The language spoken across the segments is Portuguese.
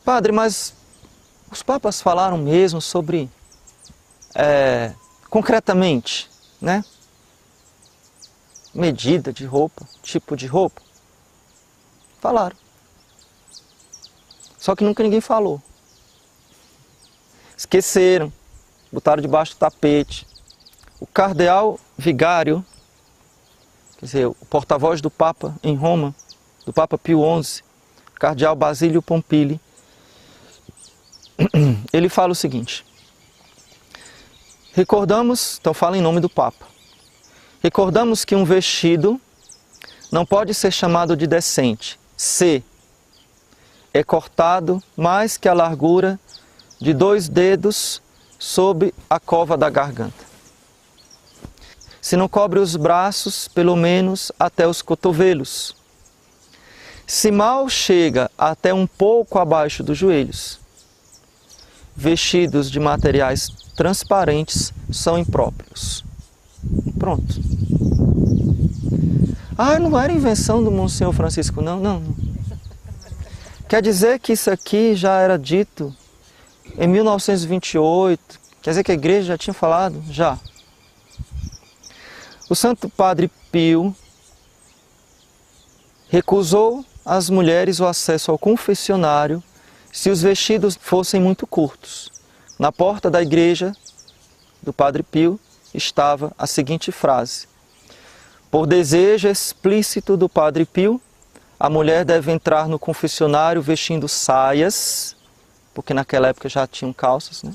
Padre, mas os papas falaram mesmo sobre, concretamente, né? Medida de roupa, tipo de roupa. Falaram. Só que nunca ninguém falou. Esqueceram, botaram debaixo do tapete. O cardeal vigário, quer dizer, o porta-voz do Papa em Roma, do Papa Pio XI, cardeal Basílio Pompili, ele fala o seguinte: recordamos, então fala em nome do Papa, recordamos que um vestido não pode ser chamado de decente se é cortado mais que a largura de 2 dedos sob a cova da garganta. Se não cobre os braços, pelo menos até os cotovelos. Se mal chega até um pouco abaixo dos joelhos. Vestidos de materiais transparentes são impróprios. Pronto. Ah, não era invenção do Monsenhor Francisco, não. Quer dizer que isso aqui já era dito em 1928? Quer dizer que a igreja já tinha falado? Já. O Santo Padre Pio recusou às mulheres o acesso ao confessionário se os vestidos fossem muito curtos. Na porta da igreja do Padre Pio estava a seguinte frase: por desejo explícito do Padre Pio, a mulher deve entrar no confessionário vestindo saias, porque naquela época já tinham calças, né?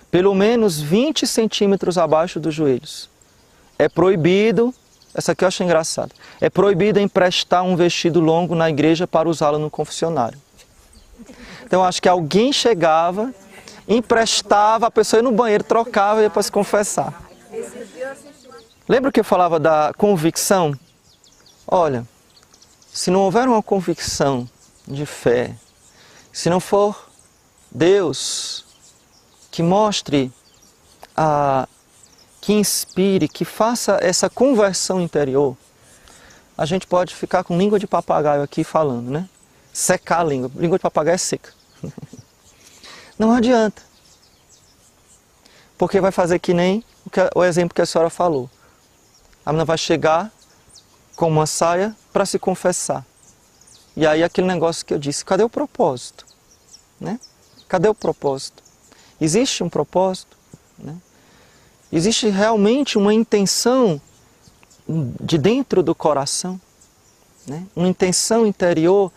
Pelo menos 20 centímetros abaixo dos joelhos. É proibido, essa aqui eu acho engraçado, é proibido emprestar um vestido longo na igreja para usá-lo no confessionário. Então acho que alguém chegava, emprestava, a pessoa ia no banheiro, trocava e ia para se confessar. Lembra que eu falava da convicção? Olha, se não houver uma convicção de fé, se não for Deus que mostre, que inspire, que faça essa conversão interior, a gente pode ficar com língua de papagaio aqui falando, né? Secar a língua. Língua de papagaio é seca. Não adianta. Porque vai fazer que nem o exemplo que a senhora falou. A menina vai chegar com uma saia para se confessar. E aí aquele negócio que eu disse, cadê o propósito? Né? Cadê o propósito? Existe um propósito? Né? Existe realmente uma intenção de dentro do coração? Né? Uma intenção interior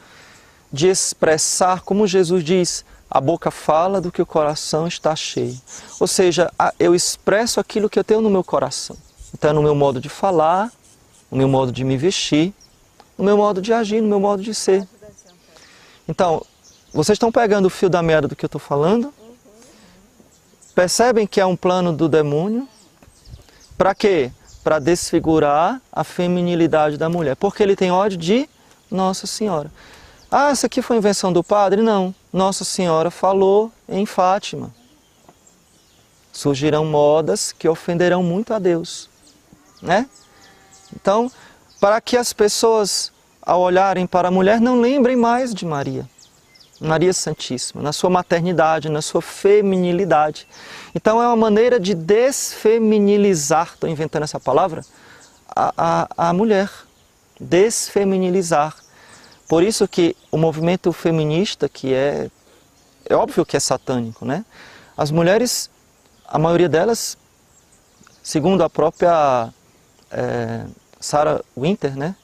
de expressar, como Jesus diz, a boca fala do que o coração está cheio. Ou seja, eu expresso aquilo que eu tenho no meu coração. Então é no meu modo de falar, no meu modo de me vestir, no meu modo de agir, no meu modo de ser. Então, vocês estão pegando o fio da meada do que eu estou falando? Percebem que é um plano do demônio? Para quê? Para desfigurar a feminilidade da mulher. Porque ele tem ódio de Nossa Senhora. Ah, essa aqui foi invenção do padre? Não. Nossa Senhora falou em Fátima. Surgirão modas que ofenderão muito a Deus. Né? Então, para que as pessoas, ao olharem para a mulher, não lembrem mais de Maria. Maria Santíssima, na sua maternidade, na sua feminilidade. Então é uma maneira de desfeminilizar, estou inventando essa palavra, a mulher. Desfeminilizar. Por isso que o movimento feminista, que é óbvio que é satânico, né? As mulheres, a maioria delas, segundo a própria Sarah Winter, né?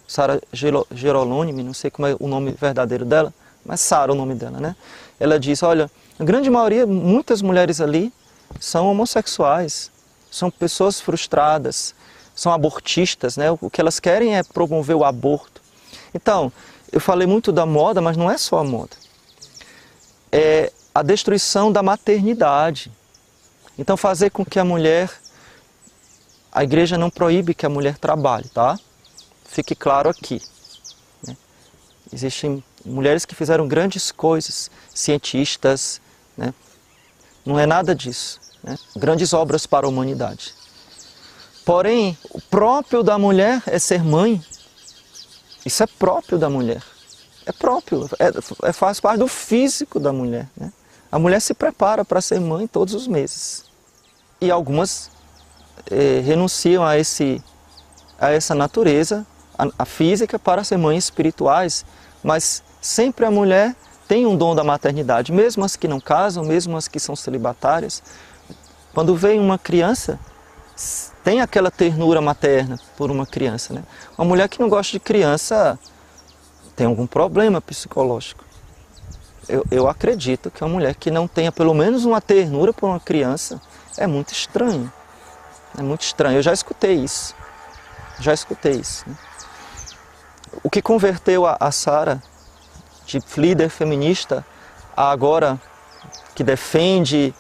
Sarah Geronimi, não sei como é o nome verdadeiro dela, mas Sarah é o nome dela, né? Ela diz, olha, a grande maioria, muitas mulheres ali são homossexuais, são pessoas frustradas, são abortistas, né? O que elas querem é promover o aborto. Então, eu falei muito da moda, mas não é só a moda. É a destruição da maternidade. Então, fazer com que a mulher... A igreja não proíbe que a mulher trabalhe, tá? Fique claro aqui. Né? Existem mulheres que fizeram grandes coisas, cientistas, né? Não é nada disso. Né? Grandes obras para a humanidade. Porém, o próprio da mulher é ser mãe. Isso é próprio da mulher. é próprio, faz parte do físico da mulher, né? A mulher se prepara para ser mãe todos os meses. E algumas renunciam a essa natureza, a física, para ser mães espirituais, mas sempre a mulher tem um dom da maternidade, mesmo as que não casam, mesmo as que são celibatárias. Quando vem uma criança, tem aquela ternura materna por uma criança, né? Uma mulher que não gosta de criança tem algum problema psicológico. Eu acredito que uma mulher que não tenha pelo menos uma ternura por uma criança é muito estranho. É muito estranho. Eu já escutei isso. Né? O que converteu a Sara, de líder feminista, a agora que defende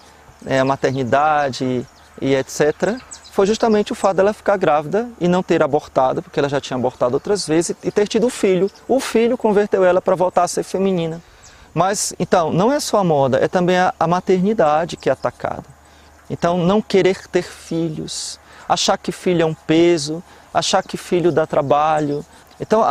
a maternidade e etc., foi justamente o fato dela ficar grávida e não ter abortado, porque ela já tinha abortado outras vezes, e ter tido filho. O filho converteu ela para voltar a ser feminina. Mas, então, não é só a moda, é também a maternidade que é atacada. Então, não querer ter filhos, achar que filho é um peso, achar que filho dá trabalho. Então,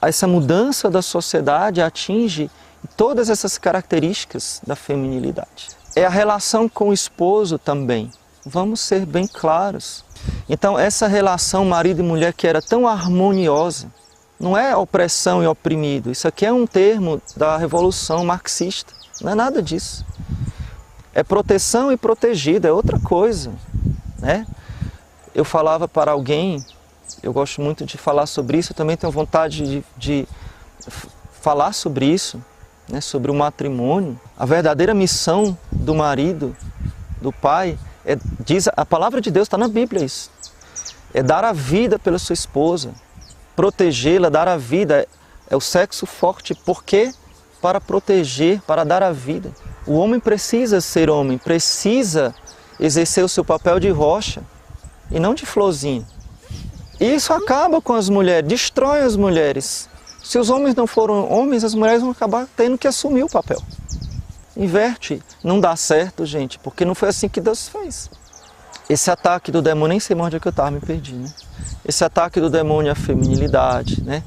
essa mudança da sociedade atinge todas essas características da feminilidade. É a relação com o esposo também. Vamos ser bem claros. Então, essa relação marido e mulher que era tão harmoniosa, não é opressão e oprimido. Isso aqui é um termo da revolução marxista. Não é nada disso. É proteção e protegido, é outra coisa, né? Eu falava para alguém, eu gosto muito de falar sobre isso, eu também tenho vontade de falar sobre isso, né? Sobre o matrimônio. A verdadeira missão do marido, do pai, diz, a palavra de Deus está na Bíblia isso. É dar a vida pela sua esposa, protegê-la, dar a vida. É o sexo forte, porque para proteger, para dar a vida. O homem precisa ser homem, precisa exercer o seu papel de rocha e não de florzinha. E isso acaba com as mulheres, destrói as mulheres. Se os homens não foram homens, as mulheres vão acabar tendo que assumir o papel. Inverte, não dá certo, gente, porque não foi assim que Deus fez. Esse ataque do demônio, nem sei mais onde é que eu estava, me perdi, né? Esse ataque do demônio é a feminilidade, né?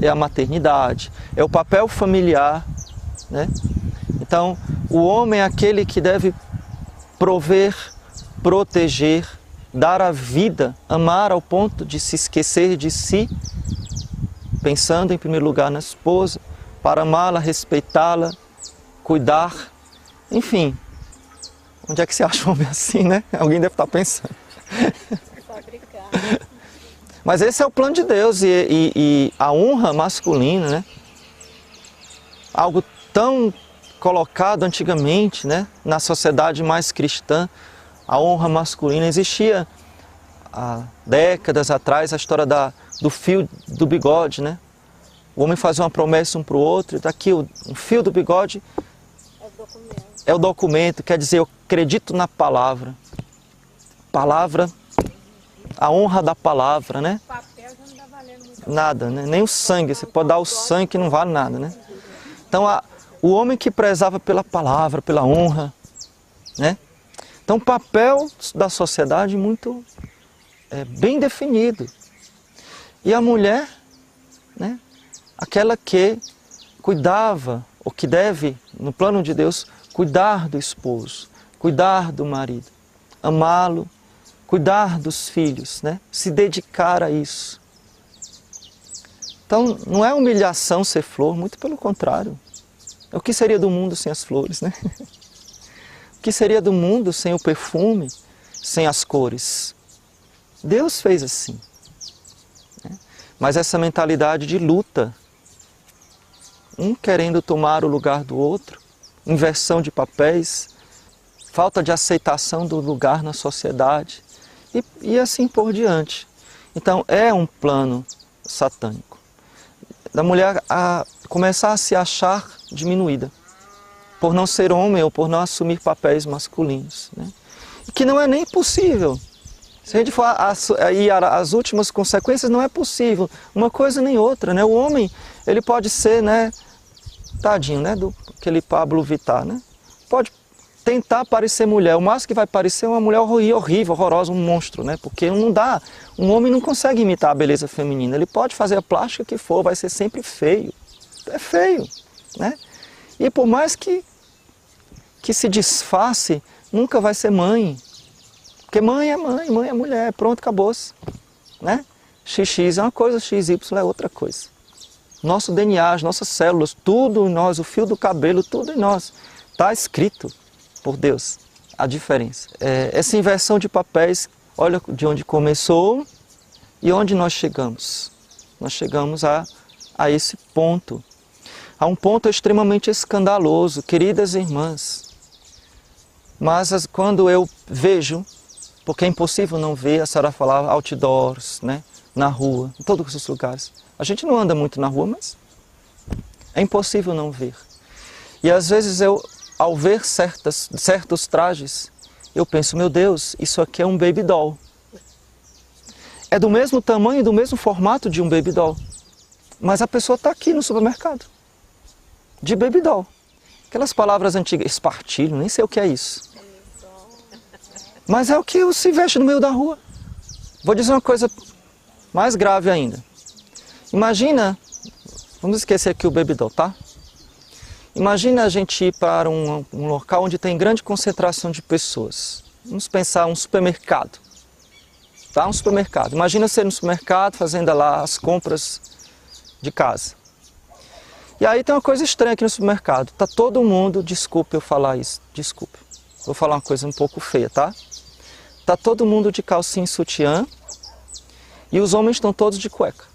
É a maternidade, é o papel familiar, né? Então, o homem é aquele que deve prover, proteger, dar a vida, amar ao ponto de se esquecer de si, pensando em primeiro lugar na esposa, para amá-la, respeitá-la, cuidar, enfim. Onde é que você acha um homem assim, né? Alguém deve estar pensando. Mas esse é o plano de Deus e a honra masculina, né? Algo tão colocado antigamente, né? Na sociedade mais cristã, a honra masculina existia há décadas atrás, a história do fio do bigode, né? O homem fazia uma promessa um para o outro, daqui um fio do bigode é o documento, quer dizer, eu acredito na palavra. Palavra, a honra da palavra, né? O papel já não dá valendo muito. Nada, né? Nem o sangue, você pode dar o sangue que não vale nada, né? Então, o homem que prezava pela palavra, pela honra, né? Então, o papel da sociedade muito bem definido. E a mulher, né? Aquela que cuidava, ou que deve, no plano de Deus, cuidar do esposo, cuidar do marido, amá-lo, cuidar dos filhos, né? Se dedicar a isso. Então, não é humilhação ser flor, muito pelo contrário. O que seria do mundo sem as flores, né? O que seria do mundo sem o perfume, sem as cores? Deus fez assim. Né? Mas essa mentalidade de luta, um querendo tomar o lugar do outro, inversão de papéis, falta de aceitação do lugar na sociedade e assim por diante. Então é um plano satânico. Da mulher a começar a se achar diminuída, por não ser homem ou por não assumir papéis masculinos. Né? E que não é nem possível. Se a gente for ir às últimas consequências, não é possível uma coisa nem outra. Né? O homem, ele pode ser, né, tadinho, né, aquele Pablo Vittar, né? Pode tentar parecer mulher, o máximo que vai parecer é uma mulher horrível, horrorosa, um monstro, né? Porque não dá, um homem não consegue imitar a beleza feminina, ele pode fazer a plástica que for, vai ser sempre feio. é feio, né? E por mais que se disfarce, nunca vai ser mãe. Porque mãe é mãe, mãe é mulher, pronto, acabou-se, né? XX é uma coisa, XY é outra coisa. Nosso DNA, as nossas células, tudo em nós, o fio do cabelo, tudo em nós. Está escrito por Deus a diferença. Essa inversão de papéis, olha de onde começou e onde nós chegamos. Nós chegamos a esse ponto. A um ponto extremamente escandaloso, queridas irmãs. Mas quando eu vejo, porque é impossível não ver, a senhora falava outdoors, né? Na rua, em todos os lugares. A gente não anda muito na rua, mas é impossível não ver. E às vezes eu, ao ver certos trajes, eu penso, meu Deus, isso aqui é um baby doll. É do mesmo tamanho, do mesmo formato de um baby doll. Mas a pessoa está aqui no supermercado, de baby doll. Aquelas palavras antigas, espartilho, nem sei o que é isso. Mas é o que se veste no meio da rua. Vou dizer uma coisa mais grave ainda. Imagina, vamos esquecer aqui o baby doll, tá? Imagina a gente ir para um local onde tem grande concentração de pessoas. Vamos pensar um supermercado. Tá? Um supermercado. Imagina você no supermercado fazendo lá as compras de casa. E aí tem uma coisa estranha aqui no supermercado. Tá todo mundo, desculpe eu falar isso, desculpe. Vou falar uma coisa um pouco feia, tá? Tá todo mundo de calcinha e sutiã e os homens estão todos de cueca.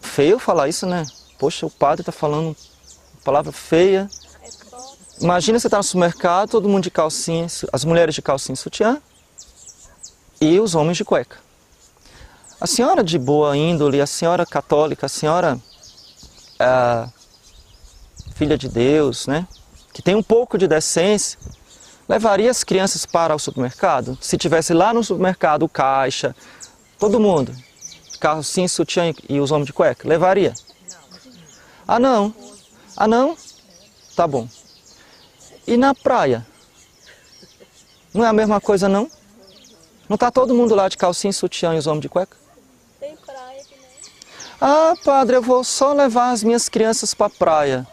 Feio falar isso, né? Poxa, o padre está falando palavra feia. Imagina você está no supermercado, todo mundo de calcinha, as mulheres de calcinha e sutiã e os homens de cueca. A senhora de boa índole, a senhora católica, a senhora filha de Deus, né? Que tem um pouco de decência, levaria as crianças para o supermercado? Se tivesse lá no supermercado o caixa, todo mundo, calcinha, sutiã e os homens de cueca, levaria? Ah, não. Ah, não? Tá bom. E na praia? Não é a mesma coisa, não? Não está todo mundo lá de calcinha, sutiã e os homens de cueca? Tem praia que nem. Ah, padre, eu vou só levar as minhas crianças para a praia.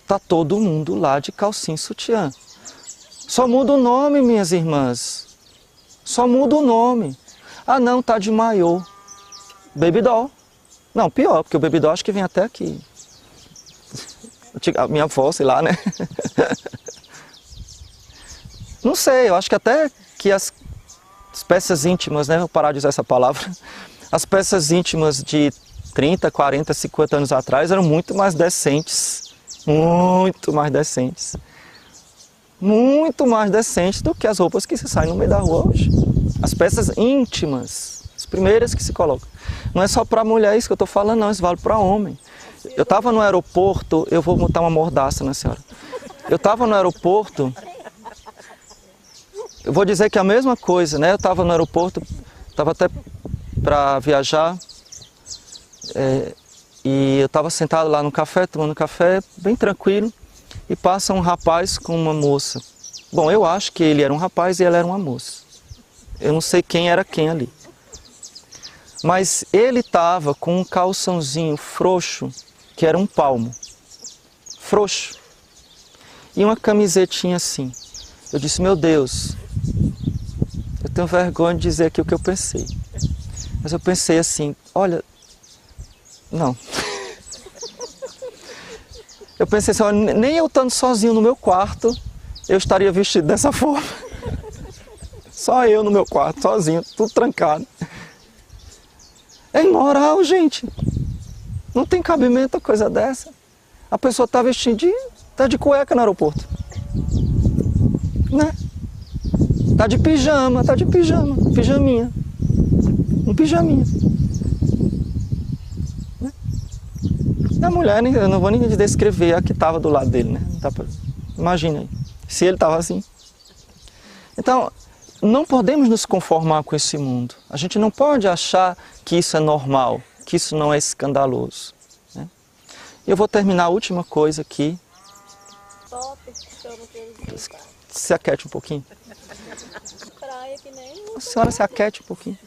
Tá todo mundo lá de calcinha e sutiã. Só muda o nome, minhas irmãs. Só muda o nome. Ah, não, tá de maiô. Baby doll. Não, pior, porque o baby doll acho que vem até aqui. A minha avó, sei lá, né? Não sei, eu acho que até que as peças íntimas, né? Vou parar de usar essa palavra. As peças íntimas de 30, 40, 50 anos atrás eram muito mais decentes. Muito mais decentes. Muito mais decentes do que as roupas que se saem no meio da rua hoje. As peças íntimas, as primeiras que se colocam. Não é só para mulher isso que eu estou falando, não, isso vale para homem. Eu estava no aeroporto, eu vou botar uma mordaça na senhora. Eu estava no aeroporto, eu vou dizer que é a mesma coisa, né? Eu estava no aeroporto, estava até para viajar, e eu estava sentado lá no café, tomando café, bem tranquilo, e passa um rapaz com uma moça. Bom, eu acho que ele era um rapaz e ela era uma moça. Eu não sei quem era quem ali. Mas ele estava com um calçãozinho frouxo, que era um palmo. Frouxo. E uma camisetinha assim. Eu disse, meu Deus, eu tenho vergonha de dizer aqui o que eu pensei. Mas eu pensei assim, olha, não. Eu pensei assim, olha, nem eu estando sozinho no meu quarto, eu estaria vestido dessa forma. Só eu no meu quarto, sozinho, tudo trancado. É imoral, gente. Não tem cabimento a coisa dessa. A pessoa está vestida tá de cueca no aeroporto. Né? Tá de pijama, pijaminha. Um pijaminha. Né? A mulher, eu não vou nem descrever a que estava do lado dele, né? Imagina aí, se ele estava assim. Então, não podemos nos conformar com esse mundo. A gente não pode achar que isso é normal, que isso não é escandaloso. Né? Eu vou terminar a última coisa aqui. Top, chama aqueles. Se aquiete um pouquinho. Praia que nem. A senhora se aquiete um pouquinho.